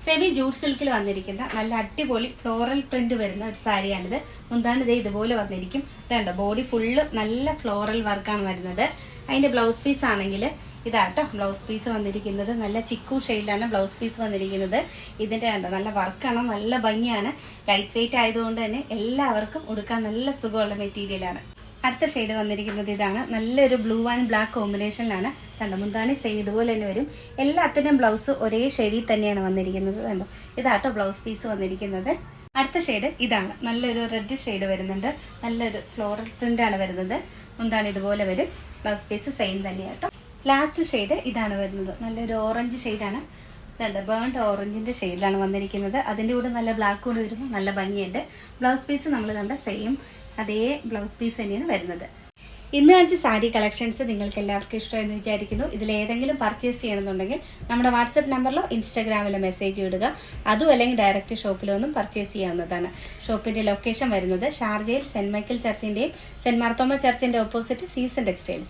Semi jute സിൽക്കിൽ വന്നിരിക്കുന്ന നല്ല അടിപൊളി ഫ്ലോറൽ പ്രിന്റ് വരുന്ന ഒരു സാരിയാണിത്. മുന്താണ്ട് ഇതേ ഇതുപോലെ വന്നിരിക്കും. ഇതുണ്ട് ബോഡി ഫുള്ള് നല്ല ഫ്ലോറൽ വർക്കാണ് വരുന്നത്. അതിന്റെ ബ്ലൗസ് പീസ് ആണെങ്കിൽ ഇതാട്ടോ ബ്ലൗസ് പീസ് വന്നിരിക്കുന്നത്. നല്ല ചിക്കു ഷെയ്ഡിലാണ് ബ്ലൗസ് പീസ് വന്നിരിക്കുന്നത്. ഇതിന്റെ കണ്ടോ നല്ല വർക്കാണ്, നല്ല ഭംഗിയാണ്. ലൈറ്റ് വെയിറ്റ് ആയതുകൊണ്ട് തന്നെ എല്ലാവർക്കും ഉടുക്കാൻ നല്ല സുഖമുള്ള മെറ്റീരിയലാണ്. അടുത്ത ഷെയ്ഡ് വന്നിരിക്കുന്നത് ഇതാണ്. നല്ലൊരു ബ്ലൂ ആൻഡ് ബ്ലാക്ക് കോമ്പിനേഷനിലാണ്. കണ്ടോ മുന്താണി സെയിം ഇതുപോലെ തന്നെ വരും. എല്ലാത്തിനും ബ്ലൗസ് ഒരേ ഷെയ്ഡിൽ തന്നെയാണ് വന്നിരിക്കുന്നത്. കണ്ടോ ഇതാട്ടോ ബ്ലൗസ് പീസ് വന്നിരിക്കുന്നത്. അടുത്ത ഷെയ്ഡ് ഇതാണ്. നല്ലൊരു റെഡ് ഷെയ്ഡ് വരുന്നുണ്ട്. നല്ലൊരു ഫ്ലോറൽ പ്രിന്റ് ആണ് വരുന്നത്. മുന്താണി ഇതുപോലെ വരും. ബ്ലൗസ് പീസ് സെയിം തന്നെയാട്ടോ. ലാസ്റ്റ് ഷെയ്ഡ് ഇതാണ് വരുന്നത്. നല്ലൊരു ഓറഞ്ച് ഷെയ്ഡാണ്. ഇതുണ്ട് ബേൺഡ് ഓറഞ്ചിന്റെ ഷെയ്ഡിലാണ് വന്നിരിക്കുന്നത്. അതിന്റെ കൂടെ നല്ല ബ്ലാക്ക് കൂടെ വരുമ്പോൾ നല്ല ഭംഗിയുണ്ട്. ബ്ലൗസ് പീസ് നമ്മൾ കണ്ട സെയിം അതേ ബ്ലൗസ് പീസ് തന്നെയാണ് വരുന്നത്. ഇന്ന് കാണിച്ച സാരി കളക്ഷൻസ് നിങ്ങൾക്ക് എല്ലാവർക്കും ഇഷ്ടമെന്ന് വിചാരിക്കുന്നു. ഇതിലേതെങ്കിലും പർച്ചേസ് ചെയ്യണമെന്നുണ്ടെങ്കിൽ നമ്മുടെ വാട്സപ്പ് നമ്പറിലോ ഇൻസ്റ്റാഗ്രാമിലോ മെസ്സേജ് ഇടുക. അതും അല്ലെങ്കിൽ ഡയറക്റ്റ് ഷോപ്പിലോ ഒന്നും പർച്ചേസ് ചെയ്യാവുന്നതാണ്. ഷോപ്പിന്റെ ലൊക്കേഷൻ വരുന്നത് ഷാർജയിൽ സെന്റ് മൈക്കിൾ ചർച്ചിന്റെയും സെന്റ് മാർത്തോമ ചർച്ചിന്റെ ഓപ്പോസിറ്റ് സീസൺ ടെക്സ്റ്റൈൽസ്.